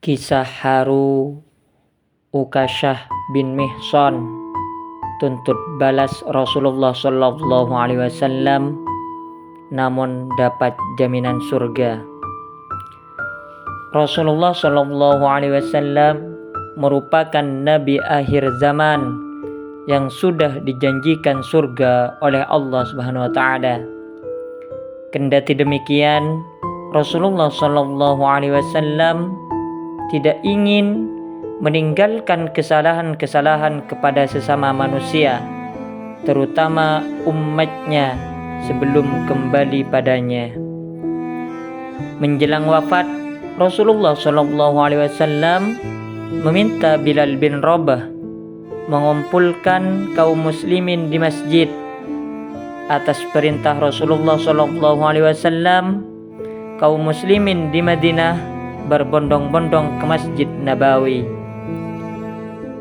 Kisah haru Ukasyah bin Mihsan tuntut balas Rasulullah SAW, namun dapat jaminan surga. Rasulullah SAW merupakan nabi akhir zaman yang sudah dijanjikan surga oleh Allah Subhanahu wa taala. Kendati demikian, Rasulullah SAW tidak ingin meninggalkan kesalahan-kesalahan kepada sesama manusia, terutama umatnya sebelum kembali padanya. Menjelang wafat, Rasulullah SAW meminta Bilal bin Rabah mengumpulkan kaum muslimin di masjid. Atas perintah Rasulullah SAW, kaum muslimin di Madinah berbondong-bondong ke Masjid Nabawi.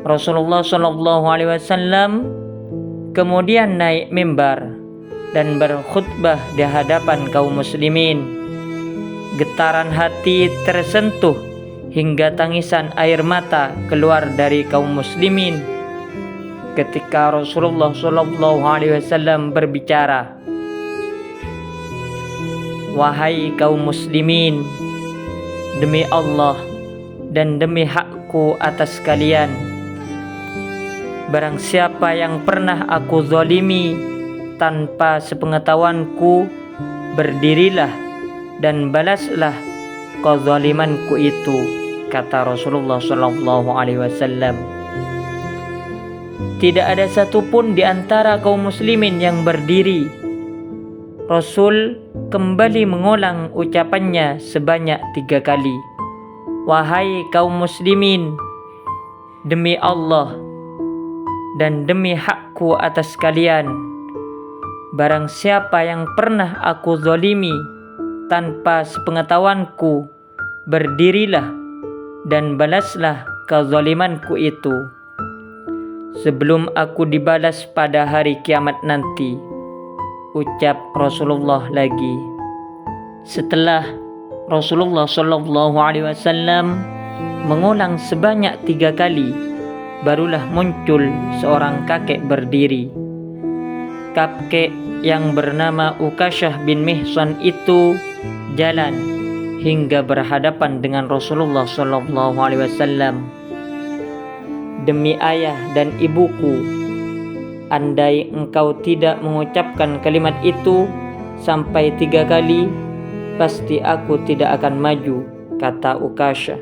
Rasulullah SAW kemudian naik mimbar dan berkhutbah di hadapan kaum muslimin. Getaran hati tersentuh hingga tangisan air mata keluar dari kaum muslimin ketika Rasulullah SAW berbicara, "Wahai kaum muslimin, demi Allah dan demi hakku atas kalian, barang siapa yang pernah aku zalimi tanpa sepengetahuanku, berdirilah dan balaslah kezalimanku itu," kata Rasulullah SAW. Tidak ada satupun di antara kaum muslimin yang berdiri. Rasul kembali mengulang ucapannya sebanyak 3 kali. "Wahai kaum muslimin, demi Allah dan demi hakku atas kalian, barang siapa yang pernah aku zalimi tanpa sepengetahuanku, berdirilah dan balaslah kezalimanku itu sebelum aku dibalas pada hari kiamat nanti," ucap Rasulullah lagi. Setelah Rasulullah SAW mengulang sebanyak 3 kali, barulah muncul seorang kakek berdiri. Kakek yang bernama Ukasyah bin Mihsan itu jalan hingga berhadapan dengan Rasulullah SAW. "Demi ayah dan ibuku, andai engkau tidak mengucapkan kalimat itu sampai 3 kali, pasti aku tidak akan maju," kata Ukasyah.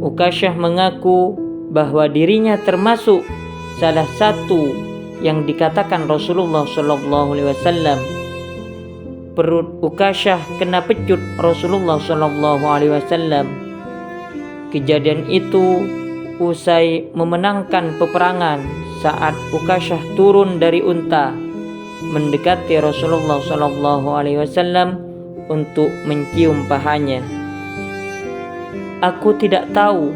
Ukasyah mengaku bahwa dirinya termasuk salah satu yang dikatakan Rasulullah SAW. Perut Ukasyah kena pecut Rasulullah SAW. Kejadian itu usai memenangkan peperangan saat Ukasyah turun dari unta mendekati Rasulullah SAW untuk mencium pahanya. "Aku tidak tahu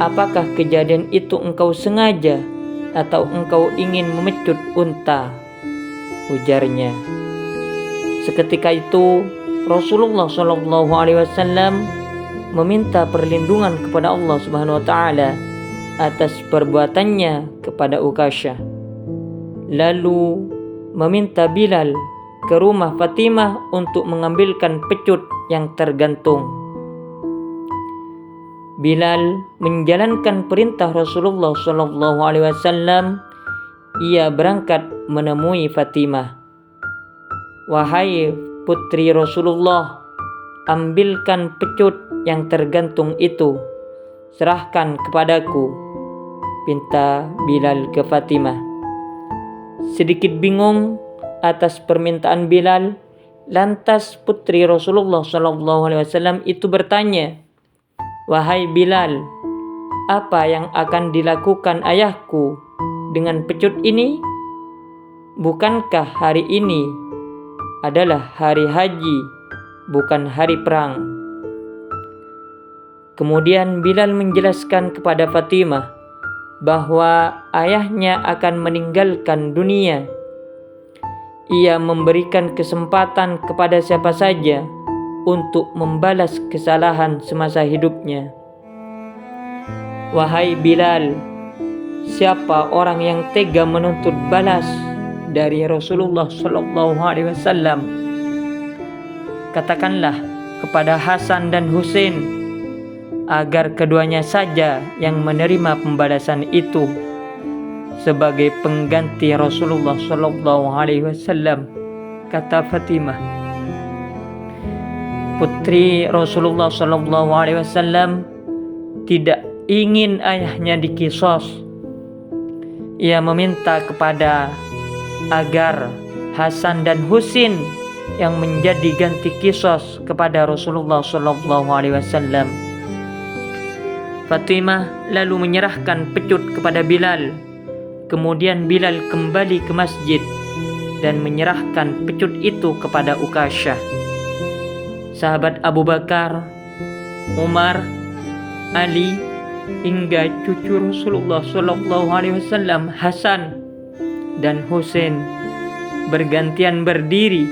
apakah kejadian itu engkau sengaja atau engkau ingin memecut unta," ujarnya. Seketika itu Rasulullah SAW meminta perlindungan kepada Allah Subhanahu wa taala atas perbuatannya kepada Ukasyah, lalu meminta Bilal ke rumah Fatimah untuk mengambilkan pecut yang tergantung. Bilal menjalankan perintah Rasulullah SAW. Ia berangkat menemui Fatimah. "Wahai putri Rasulullah, ambilkan pecut yang tergantung itu, serahkan kepadaku," pinta Bilal ke Fatimah. Sedikit bingung atas permintaan Bilal, lantas putri Rasulullah SAW itu bertanya, "Wahai Bilal, apa yang akan dilakukan ayahku dengan pecut ini? Bukankah hari ini adalah hari haji, bukan hari perang?" Kemudian Bilal menjelaskan kepada Fatimah bahwa ayahnya akan meninggalkan dunia. Ia memberikan kesempatan kepada siapa saja untuk membalas kesalahan semasa hidupnya. Wahai Bilal, siapa orang yang tega menuntut balas dari Rasulullah Sallallahu Alaihi Wasallam? Katakanlah kepada Hasan dan Husain agar keduanya saja yang menerima pembalasan itu sebagai pengganti Rasulullah Sallallahu Alaihi Wasallam. Kata Fatimah, putri Rasulullah Sallallahu Alaihi Wasallam, tidak ingin ayahnya dikisos. Ia meminta kepada agar Hasan dan Husain yang menjadi ganti kisos kepada Rasulullah Sallallahu Alaihi Wasallam. Fatimah lalu menyerahkan pecut kepada Bilal. Kemudian Bilal kembali ke masjid dan menyerahkan pecut itu kepada Ukasyah. Sahabat Abu Bakar, Umar, Ali, hingga cucu Rasulullah Sallallahu Alaihi Wasallam Hasan dan Husain bergantian berdiri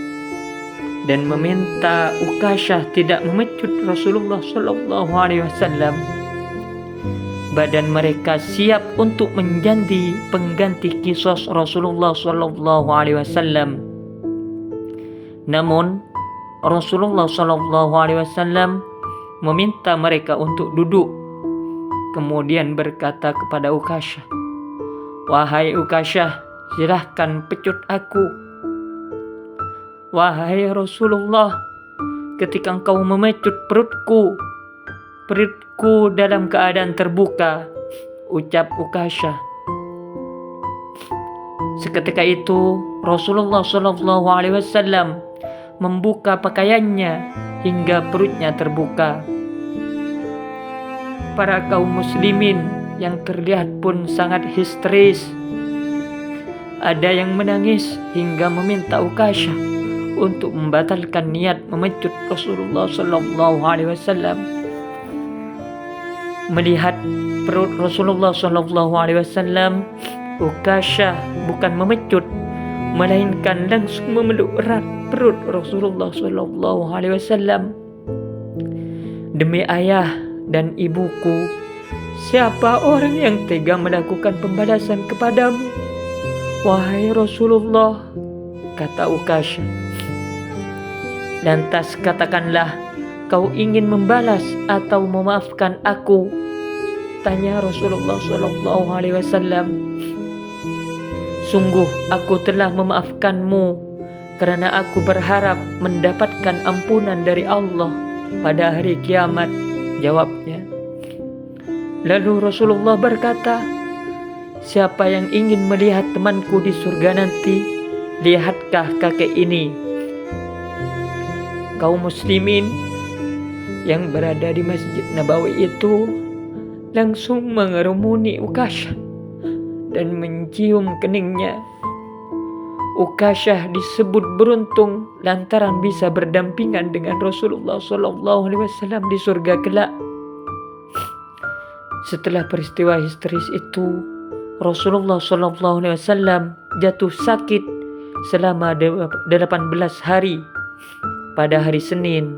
dan meminta Ukasyah tidak memecut Rasulullah Sallallahu Alaihi Wasallam. Badan mereka siap untuk menjadi pengganti kisos Rasulullah Sallallahu Alaihi Wasallam. Namun Rasulullah Sallallahu Alaihi Wasallam meminta mereka untuk duduk. Kemudian berkata kepada Ukasyah, "Wahai Ukasyah, silahkan pecut aku." "Wahai Rasulullah, ketika engkau memecut perutku dalam keadaan terbuka," ucap Ukasyah. Seketika itu Rasulullah Sallallahu Alaihi Wasallam membuka pakaiannya hingga perutnya terbuka. Para kaum muslimin yang terlihat pun sangat histeris. Ada yang menangis hingga meminta Ukasyah untuk membatalkan niat memecut Rasulullah Sallallahu Alaihi Wasallam. Melihat perut Rasulullah Sallallahu Alaihi Wasallam, Ukasyah bukan memecut, melainkan langsung memeluk erat perut Rasulullah Sallallahu Alaihi Wasallam. "Demi ayah dan ibuku, siapa orang yang tega melakukan pembalasan kepadamu, wahai Rasulullah?" kata Ukasyah. "Lantas katakanlah, kau ingin membalas atau memaafkan aku?" tanya Rasulullah Sallallahu Alaihi Wasallam. "Sungguh aku telah memaafkanmu karena aku berharap mendapatkan ampunan dari Allah pada hari kiamat," jawabnya. Lalu Rasulullah berkata, "Siapa yang ingin melihat temanku di surga nanti, lihatkah kakek ini." Kaum muslimin yang berada di Masjid Nabawi itu langsung mengerumuni Ukasyah dan mencium keningnya. Ukasyah disebut beruntung lantaran bisa berdampingan dengan Rasulullah Sallallahu Alaihi Wasallam di surga kelak. Setelah peristiwa histeris itu, Rasulullah Sallallahu Alaihi Wasallam jatuh sakit selama 18 hari. Pada hari Senin,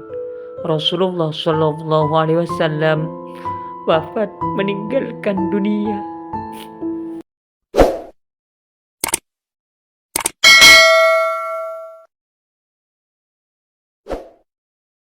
Rasulullah Sallallahu Alaihi Wasallam wafat meninggalkan dunia.